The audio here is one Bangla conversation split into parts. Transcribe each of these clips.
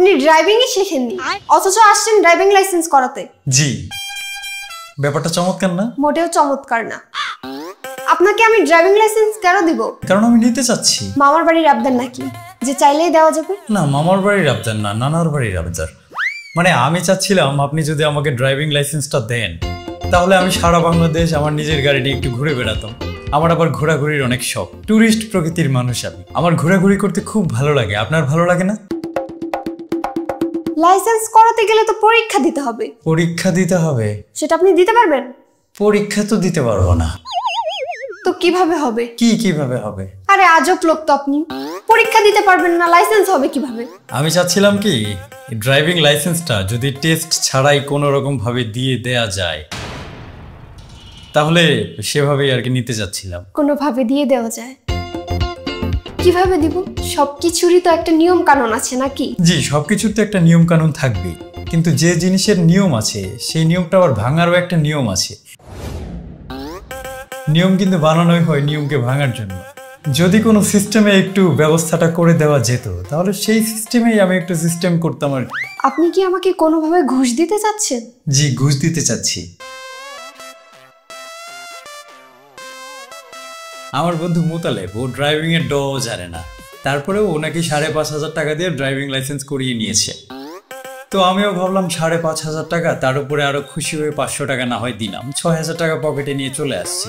আপনি ড্রাইভিংই শেখেননি, অথচ আসছেন ড্রাইভিং লাইসেন্স করাতে। জি, ব্যাপারটা চমৎকার না? মোটেও চমৎকার না। আপনাকে আমি ড্রাইভিং লাইসেন্স কেন দিব? কারণ আমি নিতে চাচ্ছি। মামার বাড়ির আবদার নাকি যে চাইলেই দেওয়া যাবে? না, মামার বাড়ির আবদার না, নানার বাড়ির আবদার। মানে আমি চাচ্ছিলাম আপনি যদি আমাকে ড্রাইভিং লাইসেন্সটা দেন, তাহলে আমি সারা বাংলাদেশ আমার নিজের গাড়িটি একটু ঘুরে বেড়াতাম। আমার আবার ঘোরাঘুরির অনেক শখ, ট্যুরিস্ট প্রকৃতির মানুষ আমি। আমার ঘোরাঘুরি করতে খুব ভালো লাগে। আপনার ভালো লাগে না? লাইসেন্স করাতে গেলে তো পরীক্ষা দিতে হবে। পরীক্ষা দিতে হবে? সেটা আপনি দিতে পারবেন? পরীক্ষা তো দিতে পারবো না। তো কিভাবে হবে? কিভাবে হবে? আরে আজব লোক তো আপনি। পরীক্ষা দিতে পারবেন না, লাইসেন্স হবে কিভাবে? আমি চাচ্ছিলাম কি, ড্রাইভিং লাইসেন্সটা যদি টেস্ট ছাড়াই কোনো রকম ভাবে দিয়ে দেয়া যায়, তাহলে সেভাবেই আর কি নিতে যাচ্ছিলাম। কোনোভাবে দিয়ে দেওয়া যায়? কিভাবে দিব? সবকিছুরই তো একটা নিয়ম কানুন আছে নাকি? জি, সবকিছুর তো একটা নিয়ম কানুন থাকবেই, কিন্তু যে জিনিসের নিয়ম আছে সেই নিয়মটা আবার ভাঙারও একটা নিয়ম আছে। নিয়ম কিন্তু বানানোই হয় নিয়মকে ভাঙার জন্য। যদি কোনো সিস্টেমে একটু ব্যবস্থাটা করে দেওয়া যেত, তাহলে সেই সিস্টেমেই আমি একটু সিস্টেম করতাম আর। আপনি কি আমাকে কোনোভাবে ঘুষ দিতে চাচ্ছেন? জি, ঘুষ দিতে চাচ্ছি। আমার বন্ধু মোতালেব, ও ড্রাইভিং এর ড জানে না, তারপরেও ও নাকি 5,500 টাকা দিয়ে ড্রাইভিং লাইসেন্স করিয়ে নিয়েছে। তো আমিও ভাবলাম 5,500 টাকা, তার উপরে আরো খুশি হয়ে 500 টাকা না হয় দিলাম, 6,000 টাকা পকেটে নিয়ে চলে আসছি।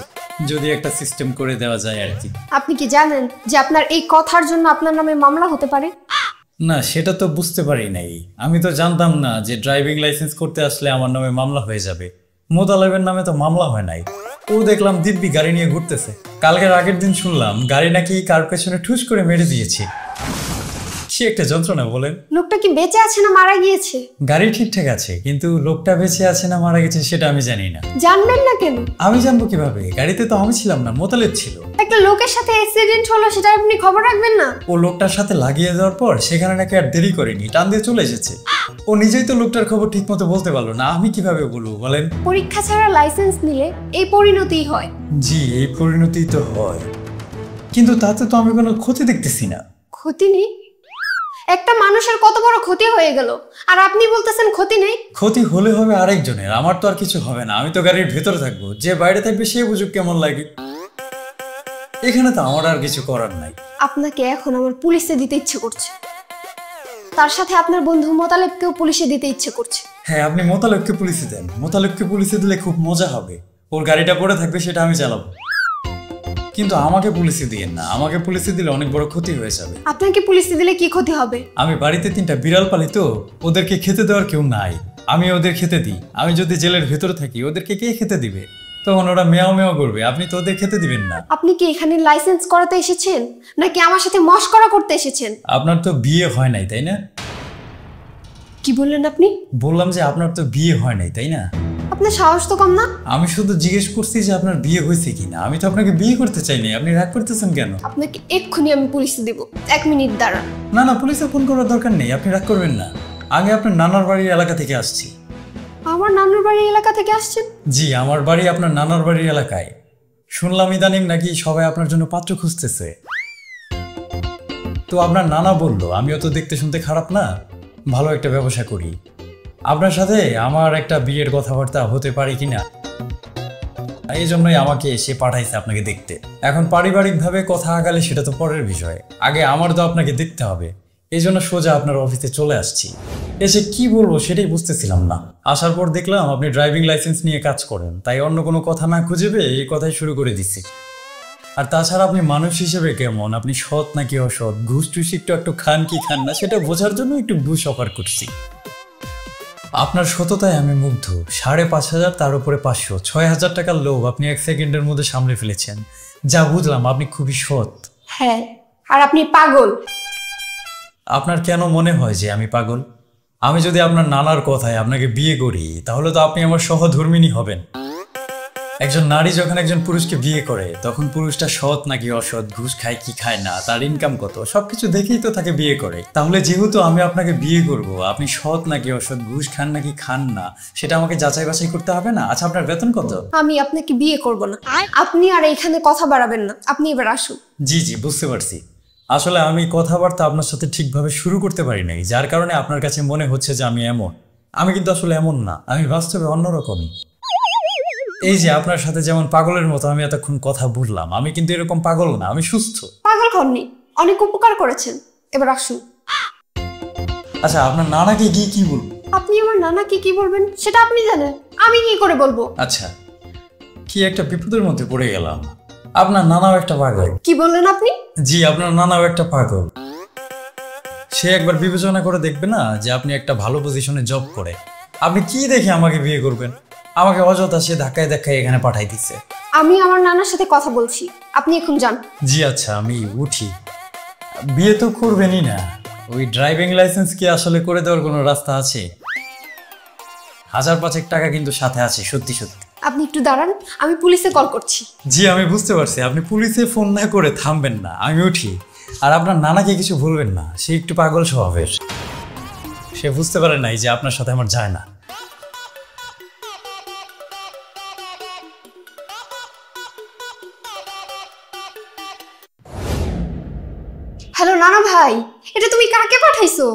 যদি একটা সিস্টেম করে দেওয়া যায় আর কি। আপনি কি জানেন যে আপনার এই কথার জন্য আপনার নামে মামলা হতে পারে? না, সেটা তো বুঝতে পারি নাই। আমি তো জানতাম না যে ড্রাইভিং লাইসেন্স করতে আসলে আমার নামে মামলা হয়ে যাবে। মোতালেবের নামে তো মামলা হয় নাই। ও দেখলাম দিব্যি গাড়ি নিয়ে ঘুরতেছে। কালকের আগের দিন শুনলাম গাড়ি নাকি কার পেছনে ঠুস করে মেরে দিয়েছে। কি একটা যন্ত্রণা বলেন। লোকটা কি বেঁচে আছে না মারা গিয়েছে? গাড়ি ঠিকঠাক আছে, কিন্তু লোকটা বেঁচে আছে না মারা গেছে সেটা আমি জানি না। জানবেন না কেন? আমি জানবো কিভাবে? গাড়িতে তো আমি ছিলাম না, মোতালেব ছিল। একটা লোকের সাথে অ্যাক্সিডেন্ট হলো, সেটা আপনি খবর রাখবেন না? ও লোকটার সাথে লাগিয়ে দেওয়ার পর সেখানে নাকি আর দেরি করেনি, টান দিয়ে চলে এসেছে। ও নিজেই তো লোকটার খবর ঠিক মতো বলতে পারলো না, আমি কিভাবে বলবো বলেন? পরীক্ষা ছাড়া লাইসেন্স নিলে এই পরিণতিই হয়। জি, এই পরিণতি তো হয়, কিন্তু তাতে তো আমি কোনো ক্ষতি দেখতেছি না। ক্ষতি নেই? একটা মানুষের কত বড় ক্ষতি হয়ে গেল, আর আপনি বলতেছেন ক্ষতি নেই? ক্ষতি হলে হবে আরেকজনের, আমার তো আর কিছু হবে না। আমি তো গাড়ির ভেতরে থাকবো, যে বাইরে থাকবে সে বুঝুক কেমন লাগে। এখানে তো আমার আর কিছু করার নাই। আপনাকে এখন আমার পুলিশে দিতে ইচ্ছে করছে, তার সাথে আপনার বন্ধু মোতালেবকেও পুলিশে দিতে ইচ্ছে করছে। হ্যাঁ, আপনি মোতালেবকে পুলিশে দেন। মোতালেবকে পুলিশে দিলে খুব মজা হবে। ওর গাড়িটা পড়ে থাকবে, সেটা আমি চালাবো। কিন্তু আমাকে পুলিশে দিয়েন না, আমাকে পুলিশে দিলে অনেক বড় ক্ষতি হয়ে যাবে। আপনাকে পুলিশে দিলে কি ক্ষতি হবে? আমি বাড়িতে 3টা বিড়াল পালি, তো ওদেরকে খেতে দেওয়ার কেউ নাই। আমি ওদের খেতে দিই। আমি যদি জেলের ভেতরে থাকি, ওদেরকে কে খেতে দিবে? তখন ওরা মেয়াও মেয়াও করবে। আপনি তো ওদের খেতে দিবেন না। আপনি কি এখানে লাইসেন্স করাতে এসেছেন নাকি আমার সাথে মশকরা করতে এসেছেন? আপনার তো বিয়ে হয় নাই, তাই না? কি বললেন আপনি? বললাম যে আপনার তো বিয়ে হয় নাই, তাই না? আপনার সাহস তো কম না? আমি শুধু জিজ্ঞেস করছি যে আপনার বিয়ে হয়েছে কিনা। আমি তো আপনাকে বিয়ে করতে চাইনি। আপনি রাগ করতেছেন কেন? আপনাকে এক্ষুনি আমি পুলিশে দেব। 1 মিনিট দাঁড়ান। না না, পুলিশে ফোন করার দরকার নেই, আপনি রাগ করবেন না। আগে আপনার নানার বাড়ির এলাকা থেকে আসছি। আমার নানুর বাড়ির এলাকা থেকে আসছেন? জি, আমার বাড়ি আপনার নানার বাড়ির এলাকায়। শুনলাম ইদানিং নাকি সবাই আপনার জন্য পাত্র খুঁজতেছে। তো আপনার নানা বললো, আমিও তো দেখতে শুনতে খারাপ না, ভালো একটা ব্যবসা করি। আপনার সাথে আমার একটা বিয়ের কথাবার্তা হতে পারে কিনা, এই জন্যই আমাকে এসে পাঠাইছে আপনাকে দেখতে। এখন পারিবারিকভাবে কথা আগালে সেটা তো পরের বিষয়, আগে আমার তো আপনাকে দেখতে হবে। এই জন্য সোজা আপনার অফিসে চলে আসছি। এসে কি বলবো সেটাই বুঝতেছিলাম না। আসার পর দেখলাম আপনি ড্রাইভিং লাইসেন্স নিয়ে কাজ করেন, তাই অন্য কোনো কথা না খুঁজে পেয়ে এই কথাই শুরু করে দিছি। আর তাছাড়া আপনি মানুষ হিসেবে কেমন, আপনি সৎ নাকি অসৎ, ঘুষ টুস একটু খান কি খান না সেটা বোঝার জন্য একটু ঘুষ অফার করছি। আপনার সততায় আমি মুগ্ধ। 5,500, তার উপরে 500, 6,000 টাকার লোভ আপনি 1 সেকেন্ডের মধ্যে সামলে ফেলেছেন। যা বুঝলাম আপনি খুবই সৎ। হ্যাঁ, আর আপনি পাগল। আপনার কেন মনে হয় যে আমি পাগল? আমি যদি আপনার নানার কথায় আপনাকে বিয়ে করি, তাহলে তো আপনি আমার সহধর্মিণী হবেন। একজন নারী যখন একজন পুরুষকে বিয়ে করে, তখন পুরুষটা সৎ নাকি অসৎ, ঘুষ খায় কি খায় না, তার ইনকাম কত, সবকিছু দেখেই তো তাকে বিয়ে করে। তাহলে যেহেতু আমি আপনাকে বিয়ে করব, আপনি সৎ নাকি অসৎ, ঘুষ খান নাকি খান না, সেটা আমাকে যাচাই বাছাই করতে হবে না? আচ্ছা, আপনার বেতন কত? আমি আপনাকে বিয়ে করব না। আপনি আর এইখানে কথা বাড়াবেন না, আপনি এবার আসুন। জি জি, বুঝতে পারছি। আসলে আমি কথাবার্তা আপনার সাথে ঠিকভাবে শুরু করতে পারি নাই, যার কারণে আপনার কাছে মনে হচ্ছে যে আমি এমন। আমি কিন্তু আসলে এমন না, আমি বাস্তবে অন্যরকমই। এই যে আপনার সাথে যেমন পাগলের মতো আমি এতক্ষণ কথা বললাম, আমি কিন্তু এরকম পাগল না, আমি সুস্থ। পাগল হননি, অনেক উপকার করেছেন। এবার আসুন। আচ্ছা, আপনার নানাকে গিয়ে কি বলবো? আপনি আমার নানাকে কি বলবেন সেটা আপনি জানেন, আমি কি করে বলবো? আচ্ছা, কি একটা বিপদের মধ্যে পড়ে গেলাম। আপনার নানাও একটা পাগল। কি বললেন আপনি? জি, আপনার নানাও একটা পাগল। সে একবার বিবেচনা করে দেখবে না যে আপনি একটা ভালো পজিশনে জব করে আপনি কি দেখে আমাকে বিয়ে করবেন? আমাকে অযথা সে ধাক্কায় ধাক্কায় এখানে পাঠাই দিচ্ছে। আমি আমার নানার সাথে কথা বলছি, আপনি এখন যান। জি আচ্ছা, আমি উঠি। বিয়ে তো করবেনই না, ওই ড্রাইভিং লাইসেন্স কি আসলে করে দেওয়ার কোনো রাস্তা আছে? 1000-5 টাকা কিন্তু সাথে আছে, সত্যি সত্যি। আপনি একটু দাঁড়ান, আমি পুলিশে কল করছি। জি আমি বুঝতে পারছি, আপনি পুলিশে ফোন না করে থামবেন না, আমি উঠি। আর আপনার নানাকে কিছু বলবেন না, সে একটু পাগল স্বভাবের। সে বুঝতে পারে নাই যে আপনার সাথে আমার যায় না। হ্যালো নানা ভাই, এটা তুমি কাকে পাঠাইছো?